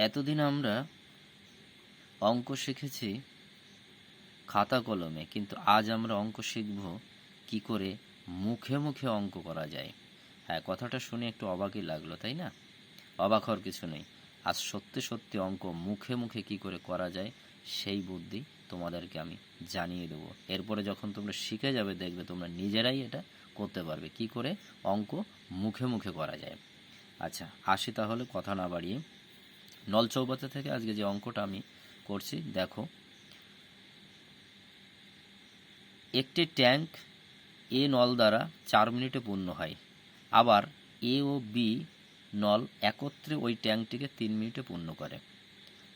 এতদিন আমরা অঙ্ক শিখেছি খাতা কলমে, কিন্তু আজ আমরা অঙ্ক শিখব কি করে মুখে মুখে অঙ্ক করা যায়। হ্যাঁ, কথাটা শুনে একটু অবাকই লাগলো, তাই না? অবাক হওয়ার কিছু নেই। আজ সত্যি সত্যি অঙ্ক মুখে মুখে কি করে করা যায় সেই বুদ্ধি তোমাদেরকে আমি জানিয়ে দেবো। এরপরে যখন তোমরা শিখে যাবে দেখবে তোমরা নিজেরাই এটা করতে পারবে কি করে অঙ্ক মুখে মুখে করা যায়। আচ্ছা, আসি তাহলে কথা না বাড়িয়ে নল চৌবাচ্চা থেকে আজকে যে অঙ্কটা আমি করছি। দেখো, একটি ট্যাঙ্ক এ নল দ্বারা 4 মিনিটে পূর্ণ হয়, আবার এ ও বি নল একত্রে ওই ট্যাঙ্কটিকে 3 মিনিটে পূর্ণ করে।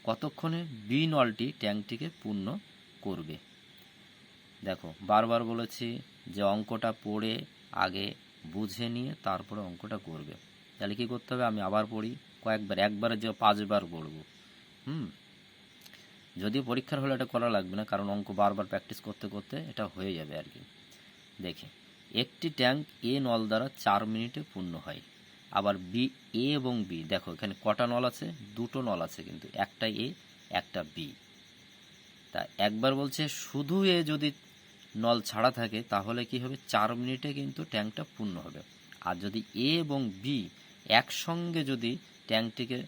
কতক্ষণে বি নলটি ট্যাঙ্কটিকে পূর্ণ করবে? দেখো, বারবার বলেছি যে অঙ্কটা পড়ে আগে বুঝে নিয়ে তারপরে অঙ্কটা করবে। তাহলে কী করতে হবে, আমি আবার পড়ি কয়েকবার, একবারে যে 5 বার পড়ব। যদিও পরীক্ষার হলে এটা করা লাগবে না, কারণ অঙ্ক বারবার প্র্যাকটিস করতে করতে এটা হয়ে যাবে আর কি। দেখে, একটি ট্যাঙ্ক এ নল দ্বারা 4 মিনিটে পূর্ণ হয়, আবার বি এ এবং বি, দেখো এখানে কটা নল আছে? দুটো নল আছে, কিন্তু একটা এ একটা বি। তা একবার বলছে শুধু এ যদি নল ছাড়া থাকে তাহলে কি হবে, 4 মিনিটে কিন্তু ট্যাঙ্কটা পূর্ণ হবে। আর যদি এ এবং বি একসঙ্গে যদি ট্যাঙ্কটিকে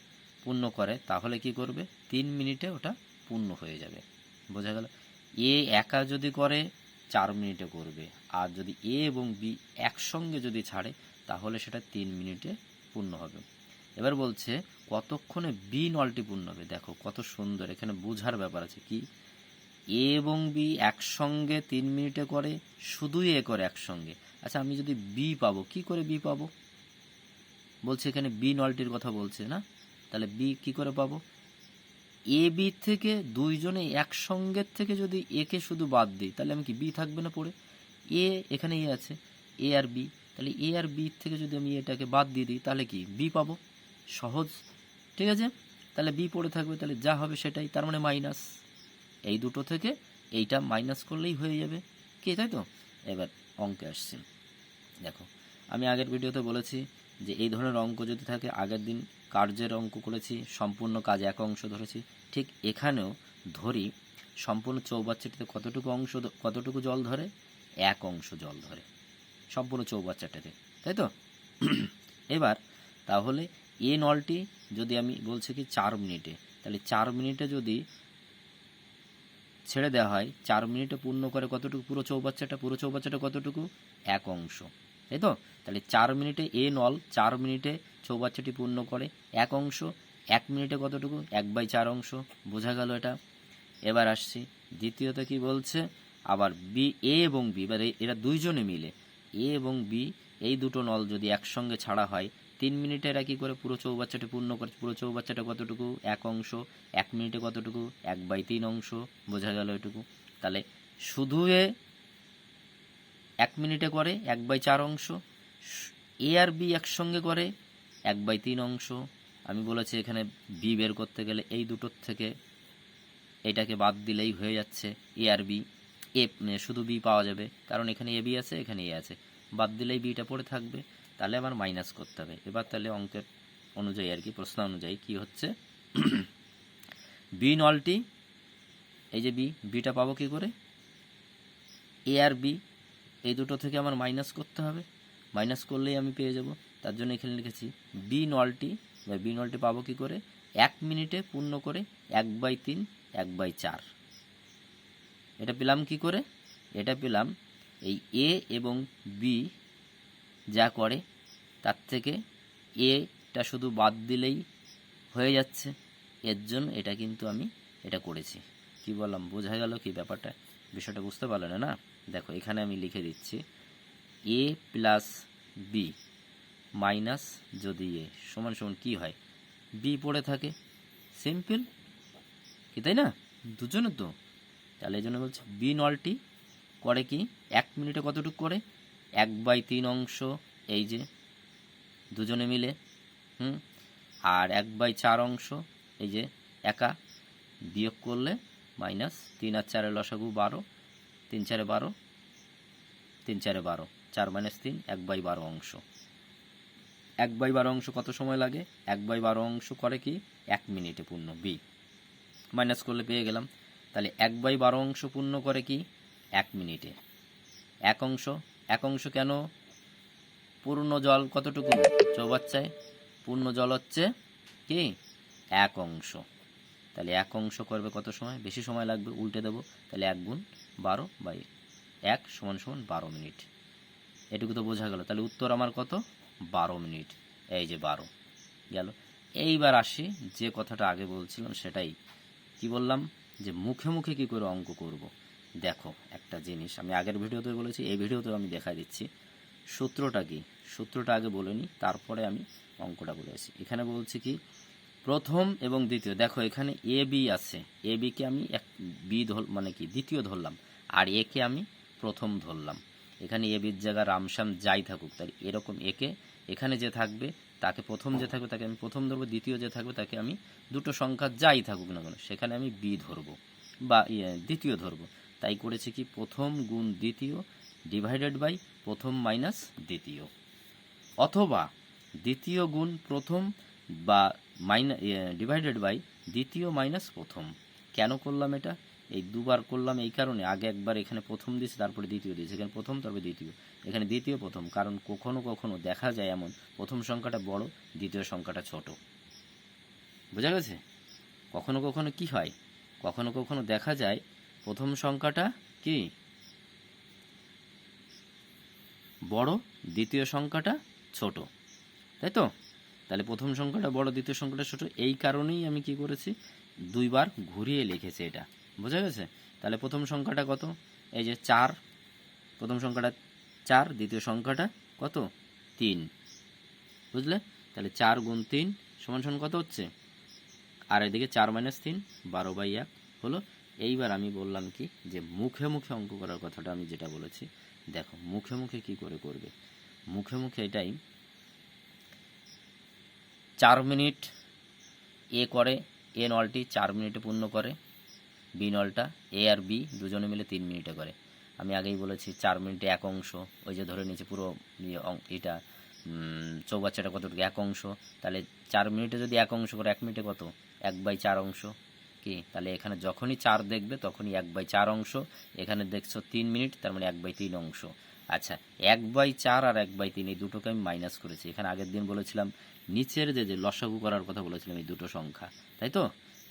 পূর্ণ করে তাহলে কি করবে, 3 মিনিটে ওটা পূর্ণ হয়ে যাবে। বোঝা গেল? এ একা যদি করে 4 মিনিটে করবে, আর যদি এ এবং বি একসঙ্গে যদি ছাড়ে তাহলে সেটা 3 মিনিটে পূর্ণ হবে। এবার বলছে কতক্ষণে বি নলটি পূর্ণ হবে। দেখো কত সুন্দর, এখানে বোঝার ব্যাপার আছে। কি, এ এবং বি একসঙ্গে 3 মিনিটে করে, শুধুই এ করে একসঙ্গে। আচ্ছা, আমি যদি বি পাবো, কি করে বি পাবো? বলছে এখানে বি নলটির কথা বলছে না, তাহলে বি কি করে পাবো? এ বি থেকে দুইজনে একসঙ্গে থেকে যদি এ কে শুধু বাদ দিই তাহলে আমি কি বি থাকবে না পড়ে? এ এখানে এ আছে, এ আর বি, তাহলে এ আর বি থেকে যদি আমি এটাকে বাদ দিয়ে দিই তাহলে কি বি পাবো। সহজ, ঠিক আছে? তাহলে বি পড়ে থাকবে, তাহলে যা হবে সেটাই, তার মানে মাইনাস। এই দুটো থেকে এইটা মাইনাস করলেই হয়ে যাবে, কি তাই তো? এবার অঙ্কে আসছি। দেখো, আমি আগের ভিডিওতে বলেছি যে এই ধরনের অঙ্ক যদি থাকে, আগের দিন কার্যের অঙ্ক করেছি, সম্পূর্ণ কাজ এক অংশ ধরেছি, ঠিক এখানেও ধরি সম্পূর্ণ চৌবাচ্চাটিতে কতটুকু জল ধরে? 1 অংশ জল ধরে সম্পূর্ণ চৌবাচ্চাটাতে, তাই তো? এবার তাহলে এ নলটি যদি আমি বলছি কি 4 মিনিটে, তাহলে 4 মিনিটে যদি ছেড়ে দেওয়া হয়, 4 মিনিটে পূর্ণ করে কতটুকু? পুরো চৌবাচ্চাটা কতটুকু? 1 অংশ, তাই তো? তাহলে 4 মিনিটে এ নল 4 মিনিটে চৌবাচ্চাটি পূর্ণ করে 1 অংশ, 1 মিনিটে কতটুকু? 1/4 অংশ। বোঝা গেল এটা? এবার আসছি দ্বিতীয়ত, কি বলছে, আবার বি এ এবং বি, এবার এরা দুইজনে মিলে এ এবং বি এই দুটো নল যদি একসঙ্গে ছাড়া হয় 3 মিনিটে এরা কী করে পুরো চৌবাচ্চাটি পূর্ণ করে? পুরো চৌবাচ্চাটা কতটুকু? 1 অংশ। 1 মিনিটে কতটুকু? 1/3 অংশ। বোঝা গেল এটুকু? তাহলে শুধু এ 1 মিনিটে করে 1/4 অংশ, এ আর বি একসঙ্গে করে 1/3 অংশ। আমি বলেছি এখানে বি বের করতে গেলে এই দুটোর থেকে এটাকে বাদ দিলেই হয়ে যাচ্ছে এ আর বি। এ শুধু বি পাওয়া যাবে, কারণ এখানে এ বি আছে, এখানে এ আছে, বাদ দিলেই বিটা পড়ে থাকবে। তাহলে আবার মাইনাস করতে হবে। এবার তাহলে অঙ্কের অনুযায়ী আর কি, প্রশ্ন অনুযায়ী কি হচ্ছে, বি নলটি, এই যে বিটা পাবো কি করে? এ আর বি এই দুটো থেকে আমার মাইনাস করতে হবে, মাইনাস করলেই আমি পেয়ে যাব। তার জন্য এখানে লিখেছি বি নলটি পাবো কি করে? 1 মিনিটে পূর্ণ করে 1/3 1/4। এটা পেলাম কি করে? এটা পেলাম এই এ এবং বি যা করে তার থেকে এটা শুধু বাদ দিলেই হয়ে যাচ্ছে, এর জন্য এটা কিন্তু আমি এটা করেছি। কি বললাম, বোঝা গেল কি ব্যাপারটা? বিষয়টা বুঝতে পারলে না? দেখো এখানে আমি লিখে দিচ্ছি এ প্লাস বি মাইনাস যদি এ সমান সমান কী হয়? বি পড়ে থাকে, সিম্পল, কি তাই না? দুজনে তো, তাহলে এই জন্য বলছি বি নলটি করে কি 1 মিনিটে কতটুকু করে? 1/3 অংশ, এই যে দুজনে মিলে, আর 1/4 অংশ এই যে একা, বিয়োগ করলে মাইনাস, 3 আর 4 লসাগু 12, 3 4 12, 3 4 12, 4 - 3 1/12 অংশ। 1/12 অংশ কত সময় লাগে? 1/12 অংশ করে কি 1 মিনিটে পূর্ণ, বি মাইনাস করলে পেয়ে গেলাম। তাহলে 1/12 অংশ পূর্ণ করে কি 1 মিনিটে। এক অংশ কেন? পূর্ণ জল কতটুকু চৌবাচ্চায়? পূর্ণ জল হচ্ছে কি 1 অংশ। তাহলে 1 অংশ করবে কত সময়? বেশি সময় লাগবে, উল্টে দেবো। তাহলে 1 গুণ 12/1 = 12 মিনিট। এটুকু তো বোঝা গেল। তাহলে উত্তর আমার কত? 12 মিনিট। এই যে 12 গেল। এইবার আসি যে কথাটা আগে বলছিলাম সেটাই। কি বললাম? যে মুখে মুখে কি করে অঙ্ক করব। দেখো একটা জিনিস আমি আগের ভিডিওতে বলেছি, এই ভিডিওতেও আমি দেখাই দিচ্ছি। সূত্রটা কি? সূত্রটা আগে বলে নিই, তারপরে আমি অঙ্কটা বলে আসি। এখানে বলছি কি প্রথম এবং দ্বিতীয়, দেখো এখানে এ বি আছে, এ বিকে আমি মানে কি দ্বিতীয় ধরলাম, আর একে আমি প্রথম ধরলাম। এখানে এ বির জায়গায় রামশ্যাম যাই থাকুক, তাই এরকম একে এখানে যে থাকবে তাকে প্রথম যে থাকবে তাকে আমি প্রথম ধরবো, দ্বিতীয় যে থাকবে তাকে আমি দুটো সংখ্যা যাই থাকুক না কেন সেখানে আমি বি ধরবো বা দ্বিতীয় ধরবো। তাই করেছি কি প্রথম গুণ দ্বিতীয় ডিভাইডেড বাই প্রথম মাইনাস দ্বিতীয়, অথবা দ্বিতীয় গুণ প্রথম বা ডিভাইডেড বাই দ্বিতীয় মাইনাস প্রথম। কেন করলাম এটা? এই দুবার করলাম এই কারণে, আগে একবার এখানে প্রথম দিয়েছি তারপরে দ্বিতীয় দিয়েছি, এখানে প্রথম তারপরে দ্বিতীয়, এখানে দ্বিতীয় প্রথম। কারণ কখনো কখনো দেখা যায় এমন প্রথম সংখ্যাটা বড় দ্বিতীয় সংখ্যাটা ছোট। বোঝা গেছে? কখনো কখনো কি হয়, কখনো কখনো দেখা যায় প্রথম সংখ্যাটা কি বড় দ্বিতীয় সংখ্যাটা ছোট, তাই তো? তাহলে প্রথম সংখ্যাটা বড় দ্বিতীয় সংখ্যাটা ছোট, এই কারণেই আমি কি করেছি দুইবার ঘুরিয়ে লিখেছি এটা। বোঝা গেছে? তাহলে প্রথম সংখ্যাটা কত? এই যে 4, প্রথম সংখ্যাটা 4, দ্বিতীয় সংখ্যাটা কত 3, বুঝলে? তাহলে 4 গুণ 3 সমান সমান কত হচ্ছে? আর এদিকে 4 - 3 12/1 হলো। এইবার আমি বললাম কি যে মুখে মুখে অঙ্ক করার কথাটা আমি যেটা বলেছি, দেখো মুখে মুখে কি করে করবে। মুখে মুখে এটাই 4 মিনিট এ করে, এ নলটি 4 মিনিটে পূর্ণ করে, বি নলটা এ আর বি দুজনে মিলে 3 মিনিটে করে। আমি আগেই বলেছি 4 মিনিটে 1 অংশ, ওই যে ধরে নিয়েছি পুরো এটা চৌবাচ্চাটা কতটুকু 1 অংশ। তাহলে 4 মিনিটে যদি 1 অংশ করে 1 মিনিটে কত 1/4 অংশ কি? তাহলে এখানে যখনই 4 দেখবে তখনই 1/4 অংশ। এখানে দেখছো 3 মিনিট, তার মানে 1/3 অংশ। আচ্ছা 1/4 আর 1/3 এই দুটোকে আমি মাইনাস করেছি। এখানে আগের দিন বলেছিলাম নিচের যে লসাগু করার কথা বলেছিলাম এই দুটো সংখ্যা, তাই তো?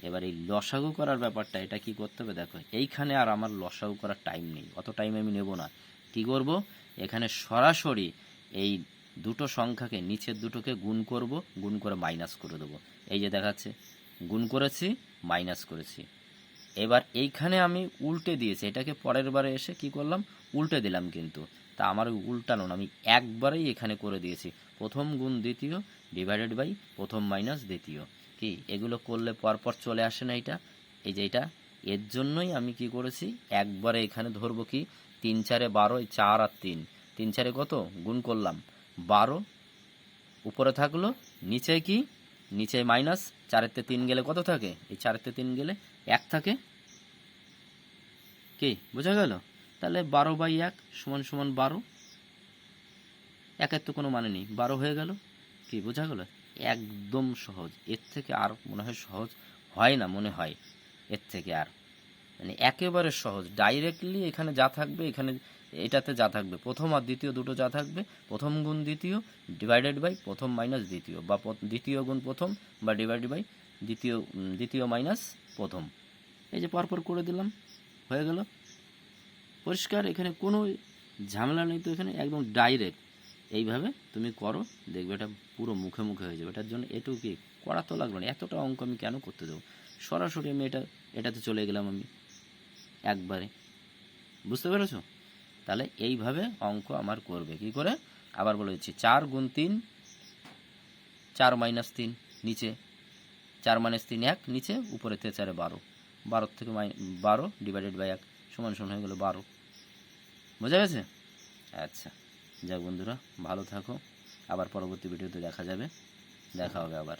এবার এই লসাগু করার ব্যাপারটা এটা কি করতে হবে, দেখো এইখানে আর আমার লসাগু করার টাইম নেই, অত টাইম আমি নেব না। কি করব, এখানে সরাসরি এই দুটো সংখ্যাকে নিচের দুটোকে গুণ করব, গুণ করে মাইনাস করে দেবো। এই যে দেখাচ্ছে গুণ করেছি মাইনাস করেছি। এবার এইখানে আমি উল্টে দিয়েছি, এটাকে পরের বারে এসে কি করলাম উল্টে দিলাম, কিন্তু তা আমার উল্টানো না, আমি একবারেই এখানে করে দিয়েছি প্রথম গুণ দ্বিতীয় ডিভাইডেড বাই প্রথম মাইনাস দ্বিতীয়। কি এগুলো করলে পরপর চলে আসে না এটা? এই যে এটা, এর জন্যই আমি কি করেছি একবারে এখানে ধরবো কি 3 × 4 = 12, 4 আর 3, 3 × 4 কত গুণ করলাম 12, উপরে থাকলো নিচে কি নিচে মাইনাস, 4-তে 3 গেলে কত থাকে? এই 4-তে 3 গেলে 1 থাকে। কি বোঝা গেল? তাহলে 12/1 = 12, একের তো কোনো মানে নেই, 12 হয়ে গেল। কি বোঝা গেল? একদম সহজ, এর থেকে আর মনে হয় সহজ হয় না, মনে হয় এর থেকে আর, মানে একেবারে সহজ। ডাইরেক্টলি এখানে যা থাকবে, এখানে এটাতে যা থাকবে প্রথম আর দ্বিতীয় দুটো যা থাকবে, প্রথম গুণ দ্বিতীয় ডিভাইডেড বাই প্রথম মাইনাস দ্বিতীয়, বা দ্বিতীয় গুণ প্রথম বা ডিভাইডেড বাই দ্বিতীয় মাইনাস প্রথম। এই যে পরপর করে দিলাম, হয়ে গেল পরিষ্কার, এখানে কোনো ঝামেলা নেই তো, এখানে একদম ডাইরেক্ট এইভাবে তুমি করো, দেখবে এটা পুরো মুখে মুখে হয়ে যাবে। এটার জন্য এটুকু কি করা তো লাগলো না, এতটা অঙ্ক আমি কেন করতে দেবো, সরাসরি আমি এটাতে চলে গেলাম আমি একবারে। বুঝতে পেরেছো? তাহলে এইভাবে অঙ্ক আমার করবে। কি করে আবার বলে দিচ্ছি, 4 গুণ 3 4 - 3 নিচে, 4 - 3 1 নিচে, উপরে 4 12, 12 থেকে 12 ডিভাইডেড বাই 1 সমান সমান হয়ে গেল 12। বোঝা গেছে? আচ্ছা যাক বন্ধুরা, ভালো থাকো, আবার পরবর্তী ভিডিওতে দেখা হবে আবার।